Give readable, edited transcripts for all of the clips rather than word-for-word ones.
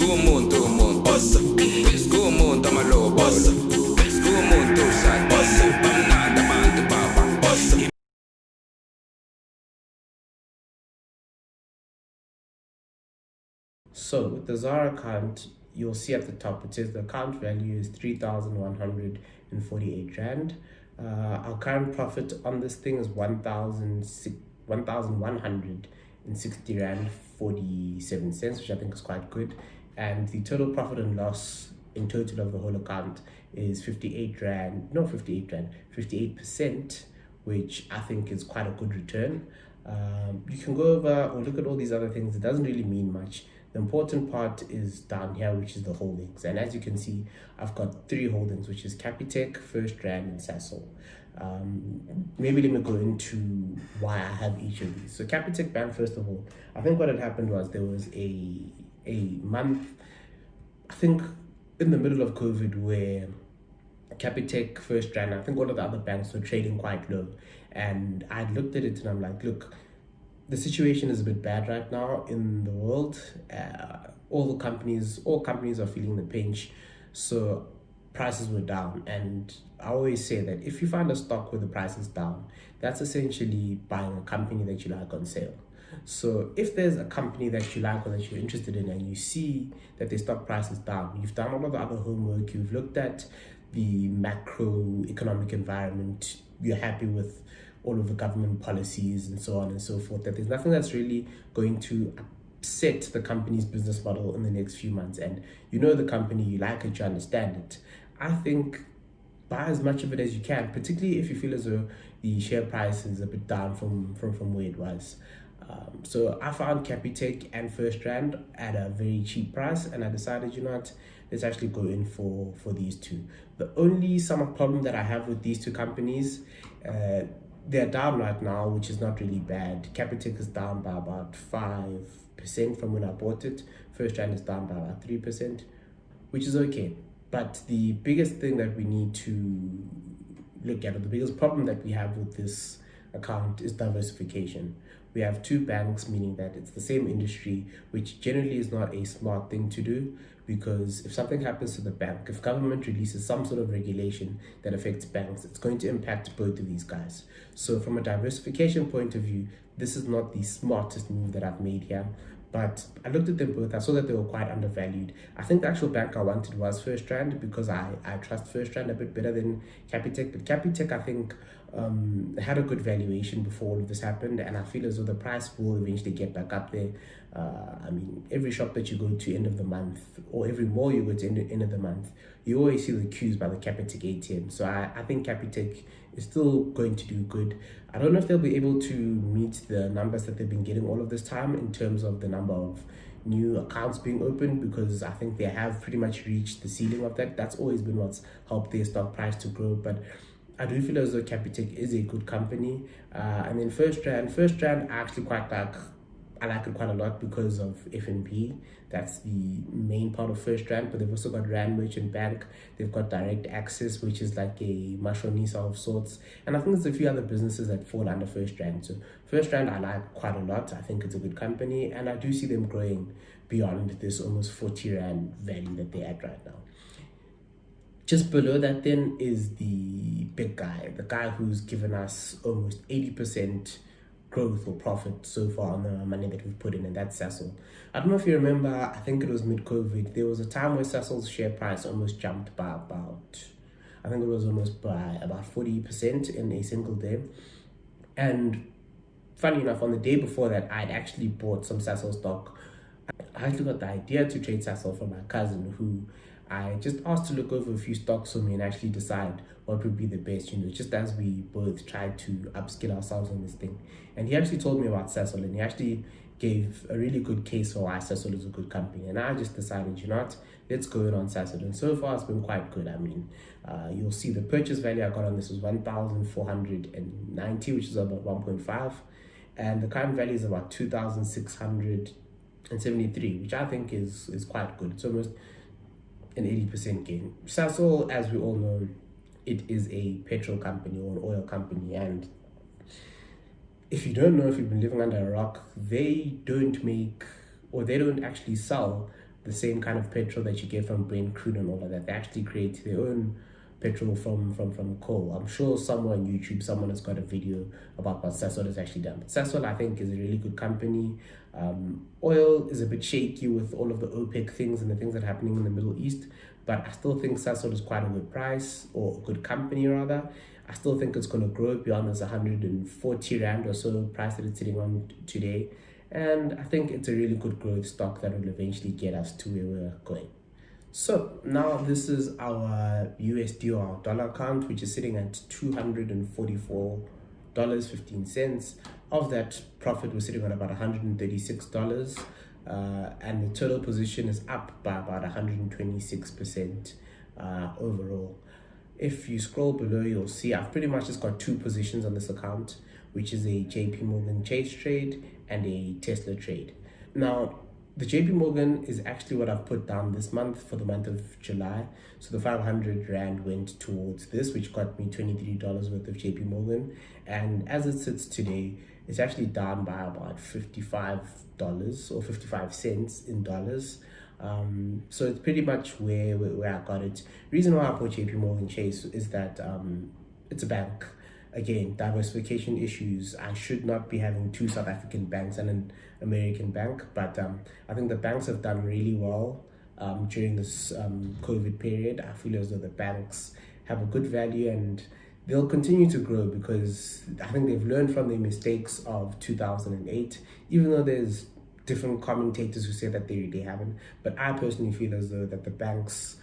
Skumuntu umuntu Skumuntu amalobola Skumuntu usadi Bamnandi abantu baba. So with the Zara account, you'll see at the top it says the account value is 3,148 rand. Our current profit on this thing is 1,160 rand 47 cents, which I think is quite good. And the total profit and loss in total of the whole account is 58 rand, no 58 rand, 58%, which I think is quite a good return. You can go over or look at all these other things. It doesn't really mean much. The important part is down here, which is the holdings. And as you can see, I've got 3 holdings, which is Capitec, First Rand, and Sasol. Maybe let me go into why I have each of these. So Capitec Bank, first of all, I think what had happened was there was a month, I think in the middle of COVID, where Capitec, First Rand, I think all of the other banks were trading quite low. And I looked at it and I'm like, look, the situation is a bit bad right now in the world. All companies are feeling the pinch. So prices were down. And I always say that if you find a stock where the price is down, that's essentially buying a company that you like on sale. So if there's a company that you like or that you're interested in and you see that their stock price is down, you've done all of the other homework, you've looked at the macroeconomic environment, you're happy with all of the government policies and so on and so forth, that there's nothing that's really going to upset the company's business model in the next few months, and you know the company, you like it, you understand it, I think buy as much of it as you can, particularly if you feel as though the share price is a bit down from where it was. So I found Capitec and First Rand at a very cheap price, and I decided, you know what, let's actually go in for these two. The only summer problem that I have with these two companies, they're down right now, which is not really bad. Capitec is down by about 5% from when I bought it. First Rand is down by about 3%, which is okay. But the biggest thing that we need to look at, or the biggest problem that we have with this account, is diversification. We have 2 banks, meaning that it's the same industry, which generally is not a smart thing to do, because if something happens to the bank, if government releases some sort of regulation that affects banks, it's going to impact both of these guys. So from a diversification point of view, this is not the smartest move that I've made here. But I looked at them both, I saw that they were quite undervalued. I think the actual bank I wanted was First Rand, because I trust First Rand a bit better than Capitec. But Capitec, I think, had a good valuation before all of this happened, and I feel as though the price will eventually get back up there. I mean, every shop that you go to end of the month, or every mall you go to end of the month, you always see the queues by the Capitec ATM. So I think Capitec is still going to do good. I don't know if they'll be able to meet the numbers that they've been getting all of this time in terms of the number of new accounts being opened, because I think they have pretty much reached the ceiling of that. That's always been what's helped their stock price to grow. But I do feel as though Capitec is a good company. And then First Rand, I actually quite like. I like it quite a lot because of FNP. That's the main part of First Rand, but they've also got Rand Merchant Bank. They've got Direct Access, which is like a mashonisa of sorts. And I think there's a few other businesses that fall under First Rand. So First Rand I like quite a lot. I think it's a good company, and I do see them growing beyond this almost 40 Rand value that they're at right now. Just below that then is the big guy, the guy who's given us almost 80% growth or profit so far on the money that we've put in, and that's Sasol. I don't know if you remember, I think it was mid-COVID, there was a time where Sasol's share price almost jumped by about 40% in a single day. And funny enough, on the day before that, I'd actually bought some Sasol stock. I actually got the idea to trade Sasol from my cousin, who I just asked to look over a few stocks for me and actually decide what would be the best, just as we both tried to upskill ourselves on this thing. And he actually told me about Sasol, and he actually gave a really good case for why Sasol is a good company. And I just decided, let's go in on Sasol. And so far, it's been quite good. I mean, you'll see the purchase value I got on this was 1,490, which is about 1.5. And the current value is about 2,673, which I think is quite good. It's almost an 80% gain. Sasol, as we all know, it is a petrol company or an oil company, and if you don't know, if you've been living under a rock, they don't make, or they don't actually sell the same kind of petrol that you get from Brent crude and all of that. They actually create their own petrol from coal. I'm sure somewhere on YouTube someone has got a video about what Sasol has actually done. But Sasol, I think, is a really good company. Oil is a bit shaky with all of the OPEC things and the things that are happening in the Middle East, but I still think Sasol is quite a good price, or a good company rather. I still think it's going to grow beyond this 140 Rand or so price that it's sitting on today. And I think it's a really good growth stock that will eventually get us to where we're going. So now this is our USD or our dollar account, which is sitting at $244.15. Of that, profit was sitting on about $136. And the total position is up by about 126% overall. If you scroll below, you'll see I've pretty much just got two positions on this account, which is a JP Morgan Chase trade and a Tesla trade. Now, the JP Morgan is actually what I've put down this month for the month of July. So the 500 Rand went towards this, which got me $23 worth of JP Morgan. And as it sits today, it's actually down by about $55 or 55 cents in dollars. So it's pretty much where I got it. Reason why I bought JP Morgan Chase is that it's a bank. Again, diversification issues. I should not be having two South African banks and an American bank, but I think the banks have done really well during this COVID period. I feel as though the banks have a good value and they'll continue to grow because I think they've learned from their mistakes of 2008, even though there's different commentators who say that they haven't. But I personally feel as though that the banks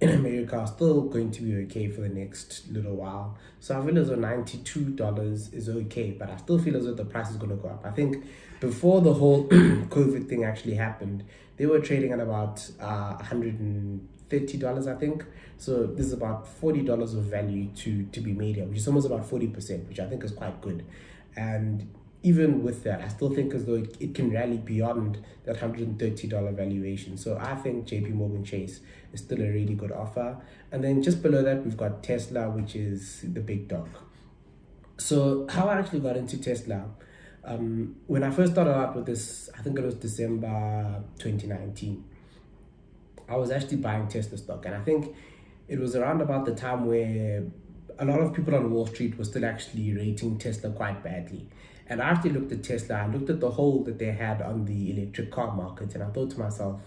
in America are still going to be okay for the next little while. So I feel as though $92 is okay, but I still feel as though the price is going to go up. I think before the whole COVID thing actually happened, they were trading at about $130, I think. So this is about $40 of value to be made here, which is almost about 40%, which I think is quite good. And even with that, I still think as though it can rally beyond that $130 valuation. So I think JP Morgan Chase is still a really good offer. And then just below that, we've got Tesla, which is the big dog. So how I actually got into Tesla, when I first started out with this, I think it was December 2019, I was actually buying Tesla stock. And I think it was around about the time where a lot of people on Wall Street were still actually rating Tesla quite badly. And I actually looked at Tesla, I looked at the hold that they had on the electric car market, and I thought to myself,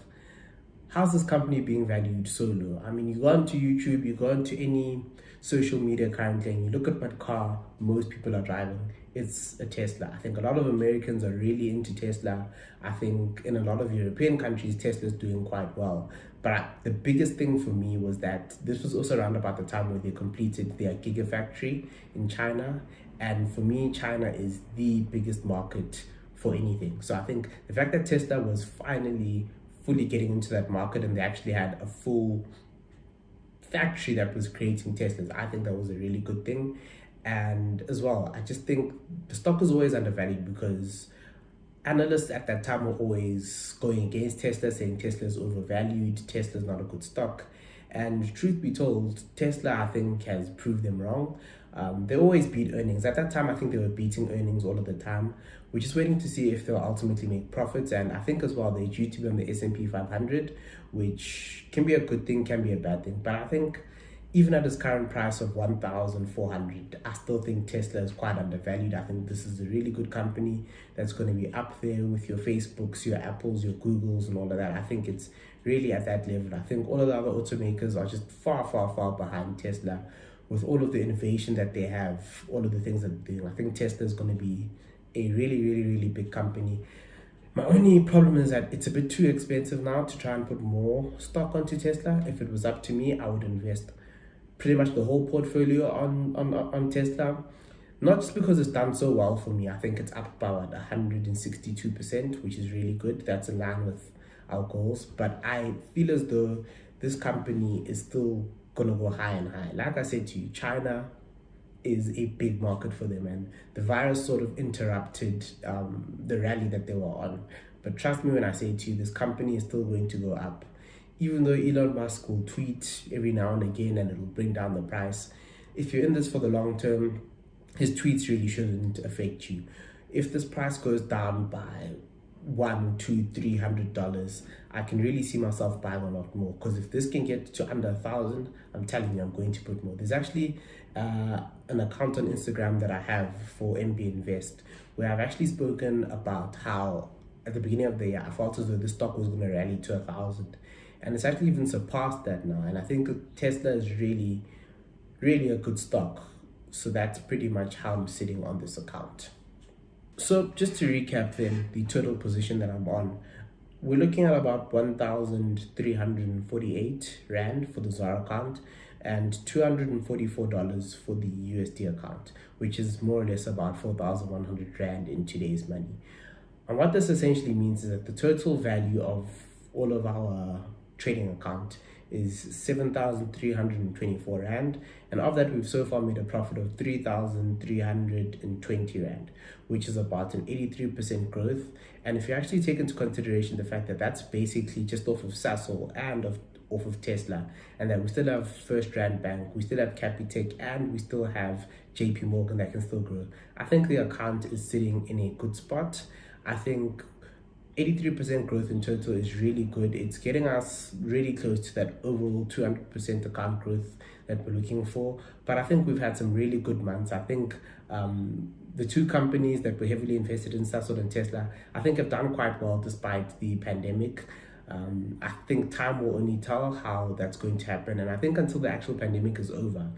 how's this company being valued so low? I mean, you go onto YouTube, you go onto any social media currently, and you look at what car most people are driving. It's a Tesla. I think a lot of Americans are really into Tesla. I think in a lot of European countries, Tesla's doing quite well. But the biggest thing for me was that this was also around about the time where they completed their Gigafactory in China. And for me, China is the biggest market for anything. So I think the fact that Tesla was finally fully getting into that market and they actually had a full factory that was creating Teslas, I think that was a really good thing. And as well, I just think the stock was always undervalued because analysts at that time were always going against Tesla, saying Tesla's overvalued, Tesla's not a good stock. And truth be told, Tesla, I think, has proved them wrong. They always beat earnings. At that time, I think they were beating earnings all of the time. We're just waiting to see if they'll ultimately make profits. And I think as well, they're due to be on the S&P 500, which can be a good thing, can be a bad thing. But I think even at its current price of 1,400, I still think Tesla is quite undervalued. I think this is a really good company that's going to be up there with your Facebooks, your Apples, your Googles, and all of that. I think it's really at that level. I think all of the other automakers are just far, far, far behind Tesla with all of the innovation that they have, all of the things that they're doing. I think Tesla is going to be a really, really, really big company. My only problem is that it's a bit too expensive now to try and put more stock onto Tesla. If it was up to me, I would invest pretty much the whole portfolio on Tesla. Not just because it's done so well for me. I think it's up by about 162%, which is really good. That's in line with our goals. But I feel as though this company is still going to go high and high. Like I said to you, China is a big market for them, and the virus sort of interrupted the rally that they were on. But trust me when I say to you, this company is still going to go up. Even though Elon Musk will tweet every now and again and it will bring down the price, if you're in this for the long term, his tweets really shouldn't affect you. If this price goes down by $100, $200, $300, I can really see myself buying a lot more. Because if this can get to under 1,000, I'm telling you, I'm going to put more. There's actually an account on Instagram that I have for MB Invest, where I've actually spoken about how at the beginning of the year I felt as though the stock was going to rally to 1,000, and it's actually even surpassed that now. And I think Tesla is really, really a good stock. So that's pretty much how I'm sitting on this account. So just to recap then, the total position that I'm on, we're looking at about 1,348 Rand for the ZAR account and $244 for the USD account, which is more or less about 4,100 Rand in today's money. And what this essentially means is that the total value of all of our trading account is 7,324 Rand, and of that we've so far made a profit of 3,320 Rand, which is about an 83% growth. And if you actually take into consideration the fact that that's basically just off of Sasol and off of Tesla, and that we still have First Rand Bank, we still have Capitec, and we still have JP Morgan that can still grow, I think the account is sitting in a good spot. I think 83% growth in total is really good. It's getting us really close to that overall 200% account growth that we're looking for. But I think we've had some really good months. I think the two companies that were heavily invested in, Sasol and Tesla, I think have done quite well despite the pandemic. I think time will only tell how that's going to happen. And I think until the actual pandemic is over,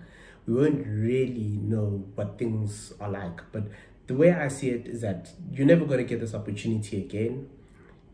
we won't really know what things are like. But the way I see it is that you're never going to get this opportunity again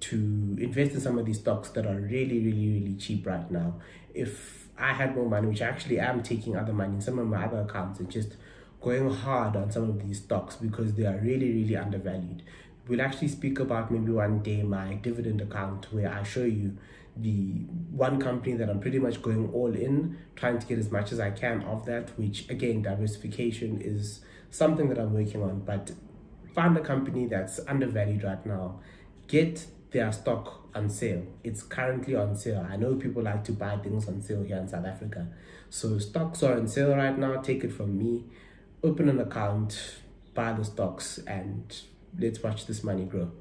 to invest in some of these stocks that are really, really, really cheap right now. If I had more money, which I actually am taking other money in some of my other accounts and just going hard on some of these stocks because they are really, really undervalued. We'll actually speak about maybe one day my dividend account where I show you the one company that I'm pretty much going all in, trying to get as much as I can of that, which again, diversification is something that I'm working on. But find a company that's undervalued right now, get their stock on sale. It's currently on sale. I know people like to buy things on sale here in South Africa. So stocks are on sale right now. Take it from me. Open an account, buy the stocks, and let's watch this money grow.